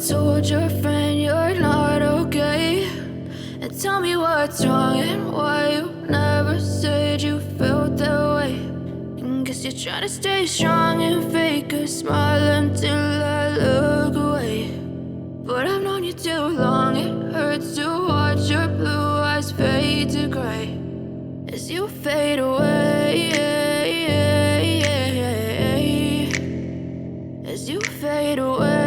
told your friend you're not okay, and tell me what's wrong and why you never said you felt that way. And guess you're trying to stay strong and fake a smile until I look away. But I've known you too long, it hurts to watch your blue eyes fade to gray as you fade away, as you fade away.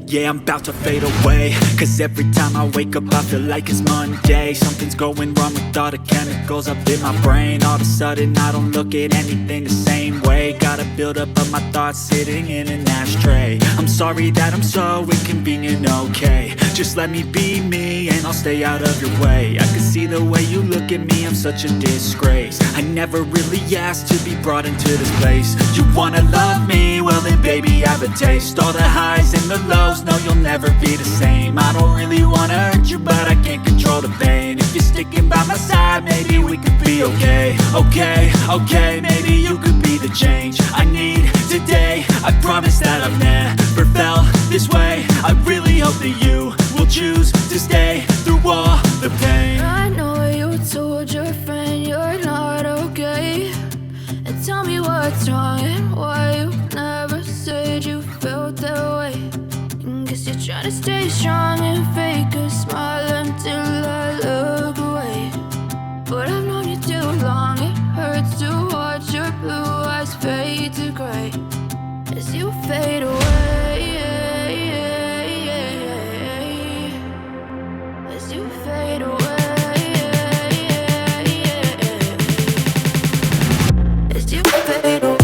Yeah, I'm about to fade away, cause every time I wake up I feel like it's Monday. Something's going wrong with all the chemicals up in my brain. All of a sudden I don't look at anything the same way. Gotta build up of my thoughts sitting in an ashtray. I'm sorry that I'm so inconvenient, okay. Just let me be me and I'll stay out of your way. I can see the way you look at me, I'm such a disgrace. I never really asked to be brought into this place. You wanna love me? Well then baby I have a taste. All the highs and the lows, no you'll never be the same. I don't really wanna hurt you but I can't control the pain. If you're sticking by my side maybe we could be okay. Okay, maybe you could be the change I need today. I promise that I've never felt this way. I really hope that you will choose to stay through all the pain. I know you told your friend you're not okay, and tell me what's wrong and why you never said you felt that way. And guess you're trying to stay strong and fake a smile until I look away. But I've known you too long, it hurts to watch your blue eyes fade to gray as you fade away, as you fade away, as you fade away.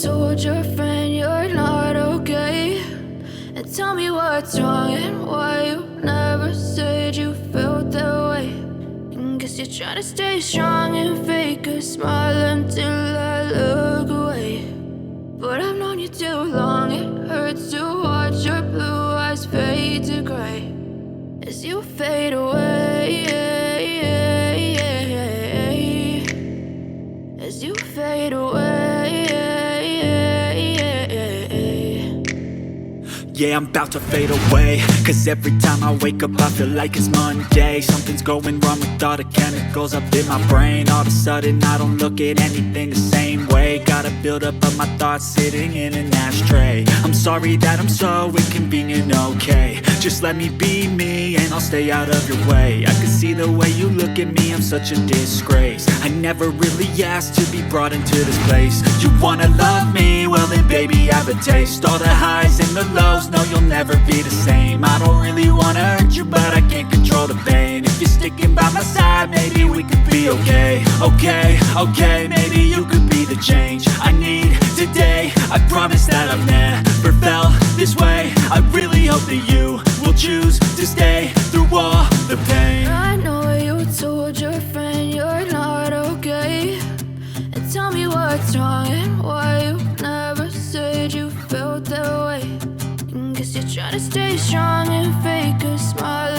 Told your friend you're not okay, and tell me what's wrong and why you never said you felt that way. And guess you're trying to stay strong and fake a smile until I look away. But I've known you too long, it hurts to watch your blue eyes fade to gray as you fade away, as you fade away. Yeah, I'm about to fade away, cause every time I wake up I feel like it's Monday. Something's going wrong with all the chemicals up in my brain. All of a sudden I don't look at anything the same way. Gotta build up of my thoughts sitting in an ashtray. I'm sorry that I'm so inconvenient, okay. Just let me be me and I'll stay out of your way. I can see the way you look at me, I'm such a disgrace. I never really asked to be brought into this place. You wanna love me? Well then baby have a taste. All the highs and the lows, no you'll never be the same. I don't really wanna hurt you but I can't control the pain. If you're sticking by my side, maybe we could be okay. Okay, maybe you could be the change I need today. I promise that I've never felt this way. I really hope that you will choose to stay through all the pain. I know you told your friend you're not okay, and tell me what's wrong and why you never said you felt that way. And guess you're trying to stay strong and fake a smile